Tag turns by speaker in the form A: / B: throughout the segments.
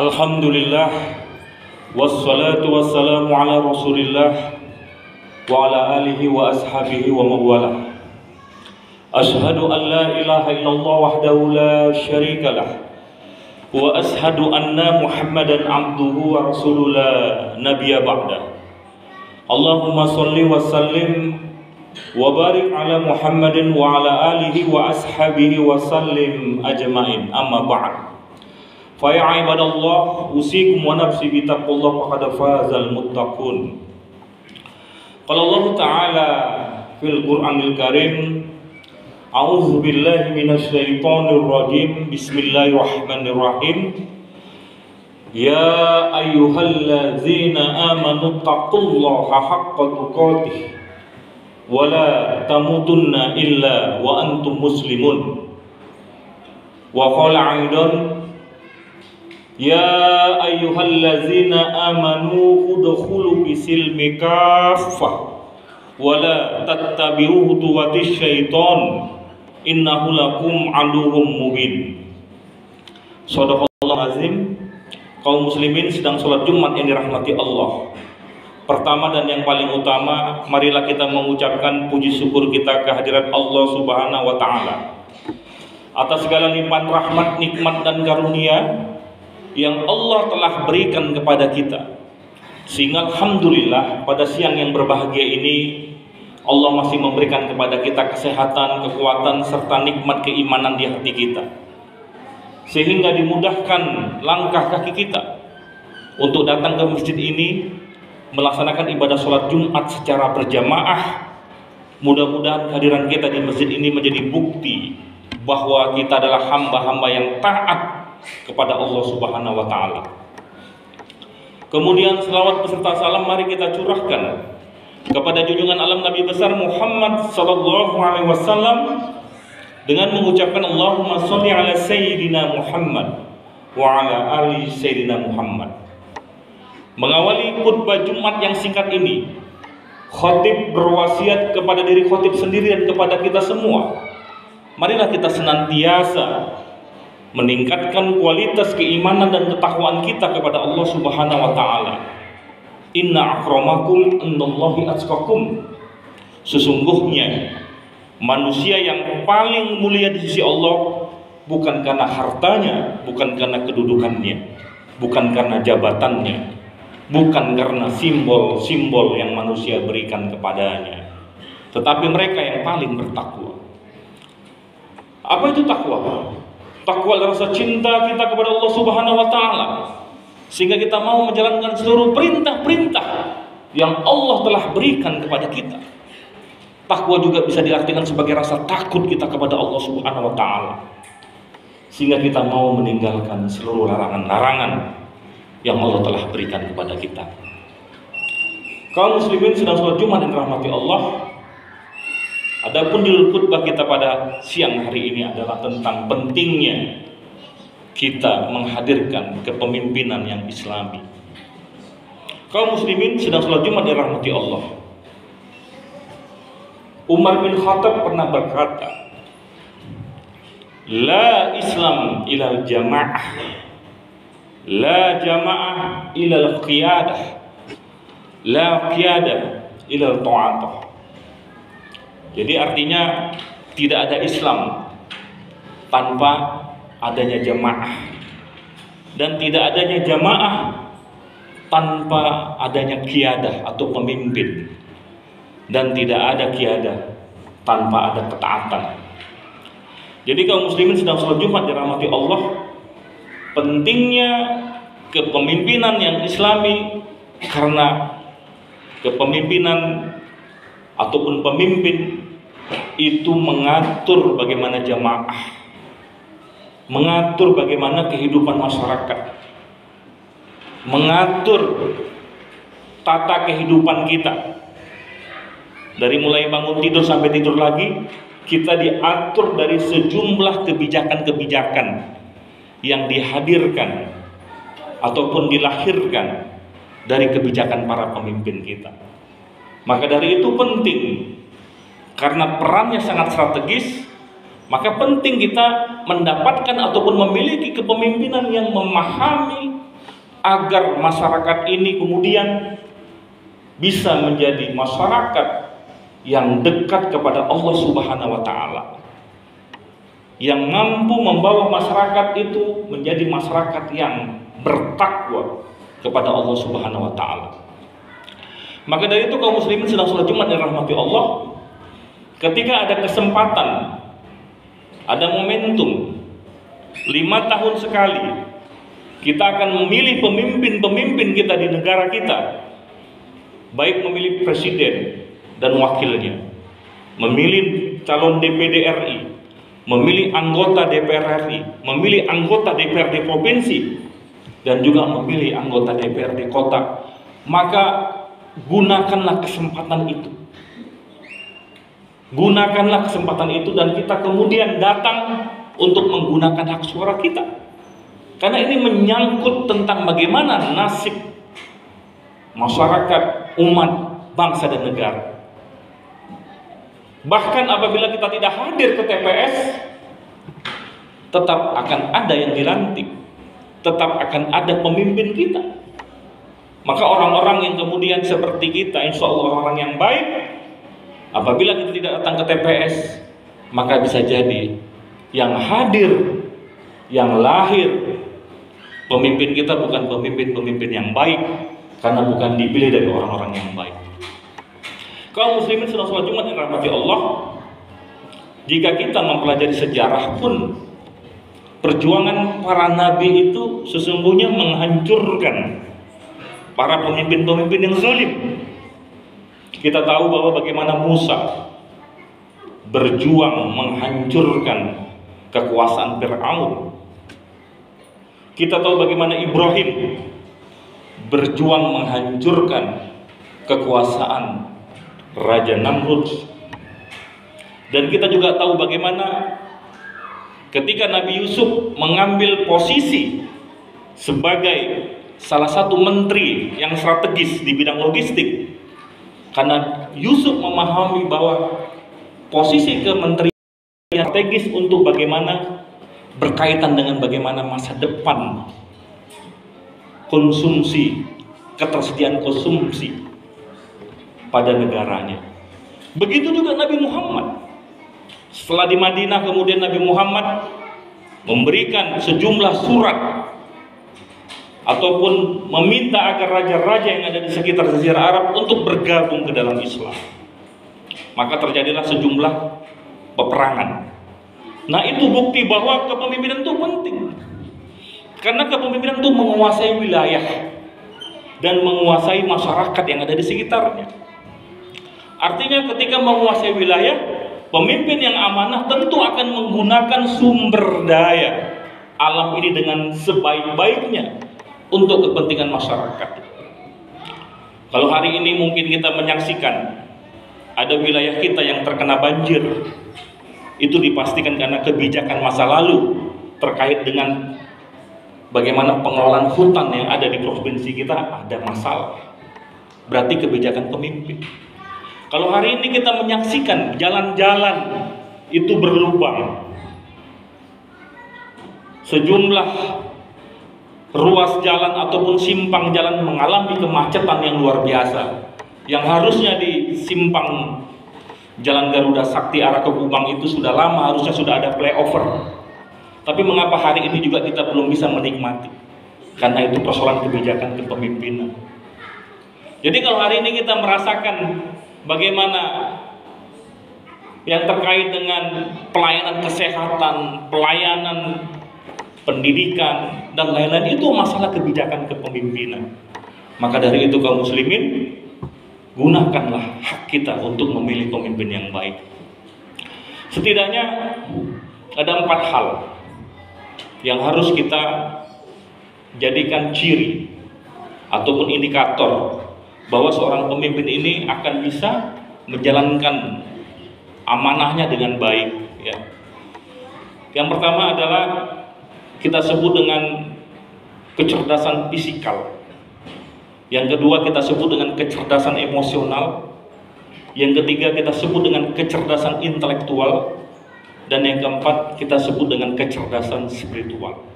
A: Alhamdulillah wassalatu wassalamu ala Rasulillah wa ala alihi wa ashabihi wa mawalah. Ashhadu an la ilaha illallah wahdahu la syarika lah wa ashhadu anna Muhammadan abduhu wa rasuluhu la nabiyya ba'da. Allahumma shalli wa sallim wa barik ala Muhammadin wa ala alihi wa ashabihi wa sallim ajmain. Amma ba'd. Fa ya ibadallah, usikum wa nafsi bi taqwallah faqad fazal muttaqun. Qala Allah Ta'ala fil Qur'anil Karim, a'udzu billahi minasy syaithanir rajim. Bismillahirrahmanirrahim. Ya ayyuhalladzina amanu taqullaha haqqa tuqatih wa la tamutunna illa wa antum muslimun. Wa qala aidan, ya ayyuhallazina amanu udkhulu bisilmi kaffah wa la tattabi'u khutuwatis syaiton innahu lakum aduwwum mubin. Shadaqallahu azim. Kaum muslimin sedang sholat Jumat yang dirahmati Allah. Pertama dan yang paling utama, marilah kita mengucapkan puji syukur kita kehadirat Allah Subhanahu wa taala atas segala limpahan rahmat, nikmat dan karunia yang Allah telah berikan kepada kita, sehingga alhamdulillah pada siang yang berbahagia ini Allah masih memberikan kepada kita kesehatan, kekuatan serta nikmat keimanan di hati kita, sehingga dimudahkan langkah kaki kita untuk datang ke masjid ini melaksanakan ibadah sholat Jumat secara berjamaah. Mudah-mudahan kehadiran kita di masjid ini menjadi bukti bahwa kita adalah hamba-hamba yang taat kepada Allah Subhanahu wa taala. Kemudian selawat beserta salam mari kita curahkan kepada junjungan alam Nabi besar Muhammad sallallahu alaihi wasallam dengan mengucapkan Allahumma sholli ala sayyidina Muhammad wa ala ali sayyidina Muhammad. Mengawali khutbah Jumat yang singkat ini, khatib berwasiat kepada diri khatib sendiri dan kepada kita semua, marilah kita senantiasa meningkatkan kualitas keimanan dan ketakwaan kita kepada Allah Subhanahu wa taala. Inna akramakum indallahi atqakum. Sesungguhnya manusia yang paling mulia di sisi Allah bukan karena hartanya, bukan karena kedudukannya, bukan karena jabatannya, bukan karena simbol-simbol yang manusia berikan kepadanya, tetapi mereka yang paling bertakwa. Apa itu takwa? Takwa adalah rasa cinta kita kepada Allah Subhanahu wa taala, sehingga kita mau menjalankan seluruh perintah-perintah yang Allah telah berikan kepada kita. Takwa juga bisa diartikan sebagai rasa takut kita kepada Allah Subhanahu wa taala, sehingga kita mau meninggalkan seluruh larangan-larangan yang Allah telah berikan kepada kita. Kaum muslimin sedang sholat Jumat yang dirahmati Allah. Adapun judul khutbah kita pada siang hari ini adalah tentang pentingnya kita menghadirkan kepemimpinan yang islami. Kaum muslimin sedang sholat Jumat dirahmati Allah. Umar bin Khattab pernah berkata, la Islam ilal jamaah, la jamaah ilal qiyadah, la qiyadah ilal ta'atah. Jadi artinya tidak ada Islam tanpa adanya jamaah, dan tidak adanya jamaah tanpa adanya qiyadah atau pemimpin, dan tidak ada qiyadah tanpa ada ketaatan. Jadi kaum muslimin sedang sholat Jumat dirahmati Allah, pentingnya kepemimpinan yang islami, karena kepemimpinan ataupun pemimpin itu mengatur bagaimana jamaah, mengatur bagaimana kehidupan masyarakat, mengatur tata kehidupan kita. Dari mulai bangun tidur sampai tidur lagi, kita diatur dari sejumlah kebijakan-kebijakan yang dihadirkan ataupun dilahirkan dari kebijakan para pemimpin kita. Maka dari itu penting, karena perannya sangat strategis, maka penting kita mendapatkan ataupun memiliki kepemimpinan yang memahami agar masyarakat ini kemudian bisa menjadi masyarakat yang dekat kepada Allah Subhanahu wa taala, yang mampu membawa masyarakat itu menjadi masyarakat yang bertakwa kepada Allah Subhanahu wa taala. Maka dari itu kaum muslimin sedang sholat Jumat yang dirahmati Allah, ketika ada kesempatan, ada momentum 5 tahun sekali kita akan memilih pemimpin-pemimpin kita di negara kita, baik memilih presiden dan wakilnya, memilih calon DPD RI, memilih anggota DPR RI, memilih anggota DPRD provinsi, dan juga memilih anggota DPRD kota. Maka gunakanlah kesempatan itu. Gunakanlah kesempatan itu dan kita kemudian datang untuk menggunakan hak suara kita. Karena ini menyangkut tentang bagaimana nasib masyarakat, umat, bangsa dan negara. Bahkan apabila kita tidak hadir ke TPS, tetap akan ada yang dilantik, tetap akan ada pemimpin kita. Maka orang-orang yang kemudian seperti kita, insya Allah orang yang baik, apabila kita tidak datang ke TPS, maka bisa jadi yang hadir, yang lahir, pemimpin kita bukan pemimpin-pemimpin yang baik, karena bukan dipilih dari orang-orang yang baik. Kaum muslimin sedang sholat Jumat yang dirahmati Allah, jika kita mempelajari sejarah pun, perjuangan para nabi itu sesungguhnya menghancurkan para pemimpin-pemimpin yang zalim. Kita tahu bahwa bagaimana Musa berjuang menghancurkan kekuasaan Fir'aun. Kita tahu bagaimana Ibrahim berjuang menghancurkan kekuasaan Raja Namrud. Dan kita juga tahu bagaimana ketika Nabi Yusuf mengambil posisi sebagai salah satu menteri yang strategis di bidang logistik, karena Yusuf memahami bahwa posisi kementerian strategis untuk bagaimana berkaitan dengan bagaimana masa depan konsumsi, ketersediaan konsumsi pada negaranya. Begitu juga Nabi Muhammad. Setelah di Madinah, kemudian Nabi Muhammad memberikan sejumlah surat ataupun meminta agar raja-raja yang ada di sekitar Jazirah Arab untuk bergabung ke dalam Islam. Maka terjadilah sejumlah peperangan. Nah, itu bukti bahwa kepemimpinan itu penting. Karena kepemimpinan itu menguasai wilayah dan menguasai masyarakat yang ada di sekitarnya. Artinya ketika menguasai wilayah, pemimpin yang amanah tentu akan menggunakan sumber daya alam ini dengan sebaik-baiknya untuk kepentingan masyarakat. Kalau hari ini mungkin kita menyaksikan ada wilayah kita yang terkena banjir, itu dipastikan karena kebijakan masa lalu terkait dengan bagaimana pengelolaan hutan yang ada di provinsi kita ada masalah. Berarti kebijakan pemimpin. Kalau hari ini kita menyaksikan jalan-jalan itu berlubang, sejumlah ruas jalan ataupun simpang jalan mengalami kemacetan yang luar biasa, yang harusnya di simpang Jalan Garuda Sakti arah ke Kubang itu sudah lama harusnya sudah ada flyover. Tapi mengapa hari ini juga kita belum bisa menikmati? Karena itu persoalan kebijakan kepemimpinan. Jadi kalau hari ini kita merasakan bagaimana yang terkait dengan pelayanan kesehatan, pelayanan pendidikan, dan lain-lain, itu masalah kebijakan kepemimpinan. Maka dari itu kaum muslimin, gunakanlah hak kita untuk memilih pemimpin yang baik. Setidaknya ada 4 hal yang harus kita jadikan ciri ataupun indikator bahwa seorang pemimpin ini akan bisa menjalankan amanahnya dengan baik, ya. Yang pertama adalah kita sebut dengan kecerdasan fisikal. Yang kedua kita sebut dengan kecerdasan emosional. Yang ketiga kita sebut dengan kecerdasan intelektual. Dan yang keempat kita sebut dengan kecerdasan spiritual.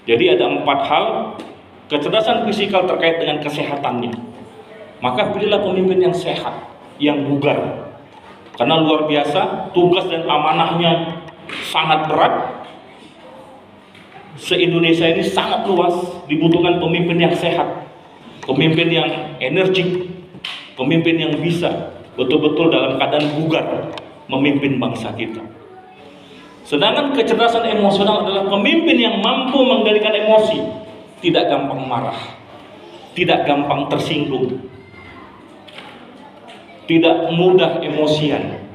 A: Jadi ada 4 hal kecerdasan fisikal terkait dengan kesehatannya, maka pilihlah pemimpin yang sehat, yang bugar. Karena luar biasa, tugas dan amanahnya sangat berat. Se-Indonesia ini sangat luas, dibutuhkan pemimpin yang sehat, pemimpin yang energik, pemimpin yang bisa betul-betul dalam keadaan bugar memimpin bangsa kita. Sedangkan kecerdasan emosional adalah pemimpin yang mampu mengendalikan emosi, tidak gampang marah, tidak gampang tersinggung, tidak mudah emosian.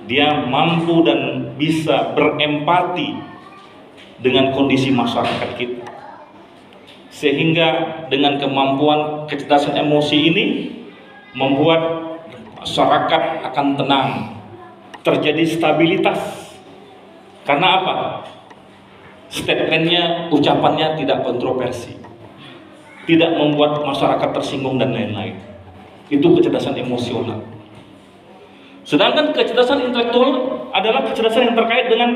A: Dia mampu dan bisa berempati dengan kondisi masyarakat kita. Sehingga dengan kemampuan kecerdasan emosi ini membuat masyarakat akan tenang, terjadi stabilitas. Karena apa? Statementnya, ucapannya tidak kontroversi, tidak membuat masyarakat tersinggung dan lain-lain. Itu kecerdasan emosional. Sedangkan kecerdasan intelektual adalah kecerdasan yang terkait dengan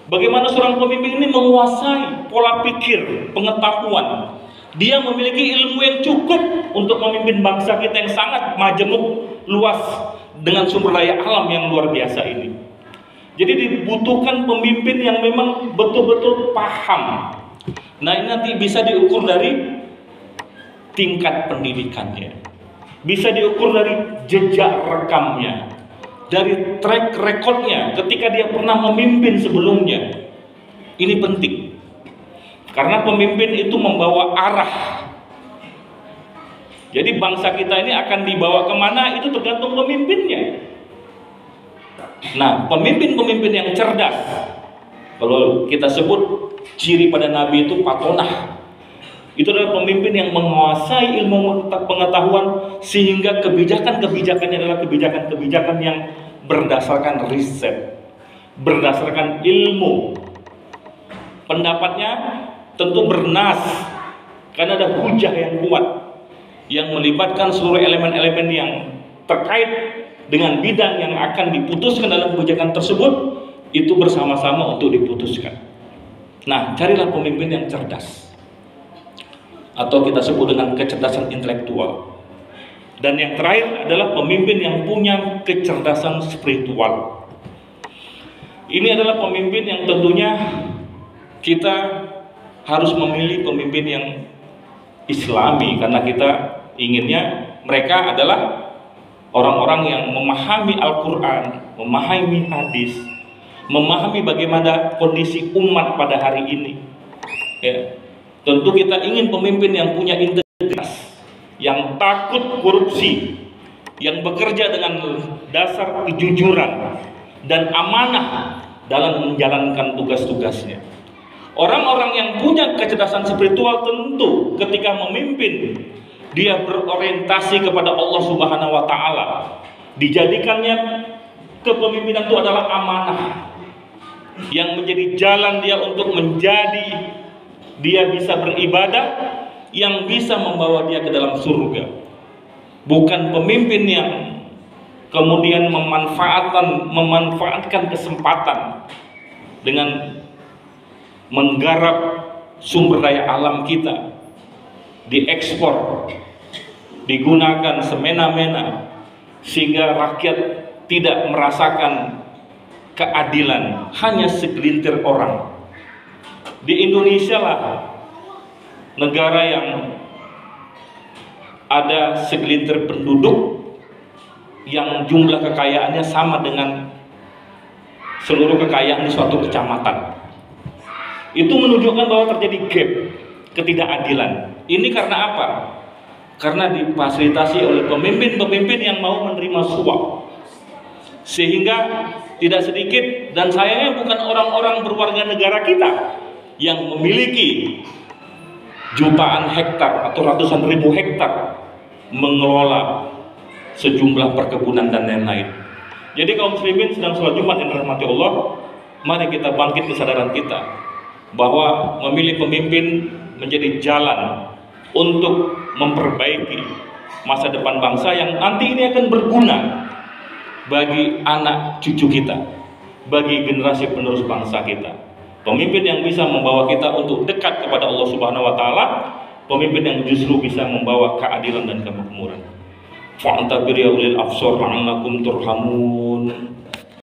A: bagaimana seorang pemimpin ini menguasai pola pikir, pengetahuan. Dia memiliki ilmu yang cukup untuk memimpin bangsa kita yang sangat majemuk, luas, dengan sumber daya alam yang luar biasa ini. Jadi dibutuhkan pemimpin yang memang betul-betul paham. Nah, ini nanti bisa diukur dari tingkat pendidikannya, bisa diukur dari jejak rekamnya, dari track recordnya ketika dia pernah memimpin sebelumnya. Ini penting, karena pemimpin itu membawa arah. Jadi bangsa kita ini akan dibawa kemana itu tergantung pemimpinnya. Nah, pemimpin-pemimpin yang cerdas, kalau kita sebut ciri pada Nabi itu patonah, itu adalah pemimpin yang menguasai ilmu pengetahuan sehingga kebijakan-kebijakannya adalah kebijakan-kebijakan yang berdasarkan riset, berdasarkan ilmu. Pendapatnya tentu bernas, karena ada hujah yang kuat yang melibatkan seluruh elemen-elemen yang terkait dengan bidang yang akan diputuskan dalam kebijakan tersebut, itu bersama-sama untuk diputuskan. Nah, carilah pemimpin yang cerdas, atau kita sebut dengan kecerdasan intelektual. Dan yang terakhir adalah pemimpin yang punya kecerdasan spiritual. Ini adalah pemimpin yang tentunya kita harus memilih pemimpin yang Islami, karena kita inginnya mereka adalah orang-orang yang memahami Al-Quran, memahami hadis, memahami bagaimana kondisi umat pada hari ini. Ya. Tentu kita ingin pemimpin yang punya integritas, yang takut korupsi, yang bekerja dengan dasar kejujuran dan amanah dalam menjalankan tugas-tugasnya. Orang-orang yang punya kecerdasan spiritual tentu ketika memimpin, dia berorientasi kepada Allah Subhanahu wa Ta'ala. Dijadikannya kepemimpinan itu adalah amanah yang menjadi jalan dia untuk menjadi, dia bisa beribadah yang bisa membawa dia ke dalam surga. Bukan pemimpin yang kemudian memanfaatkan kesempatan dengan menggarap sumber daya alam kita, diekspor, digunakan semena-mena sehingga rakyat tidak merasakan keadilan, hanya segelintir orang. Di Indonesia lah negara yang ada segelintir penduduk yang jumlah kekayaannya sama dengan seluruh kekayaan di suatu kecamatan. Itu menunjukkan bahwa terjadi gap, ketidakadilan. Ini karena apa? Karena difasilitasi oleh pemimpin-pemimpin yang mau menerima suap. Sehingga tidak sedikit, dan sayangnya bukan orang-orang berwarga negara kita yang memiliki jutaan hektar atau ratusan ribu hektar mengelola sejumlah perkebunan dan lain-lain. Jadi kaum muslimin sedang sholat Jumat yang dirahmati Allah, mari kita bangkit kesadaran kita bahwa memilih pemimpin menjadi jalan untuk memperbaiki masa depan bangsa yang nanti ini akan berguna bagi anak cucu kita, bagi generasi penerus bangsa kita. Pemimpin yang bisa membawa kita untuk dekat kepada Allah Subhanahu wa Ta'ala, pemimpin yang justru bisa membawa keadilan dan kemakmuran. Fa'tabir ya ulil absar la'allakum turhamun.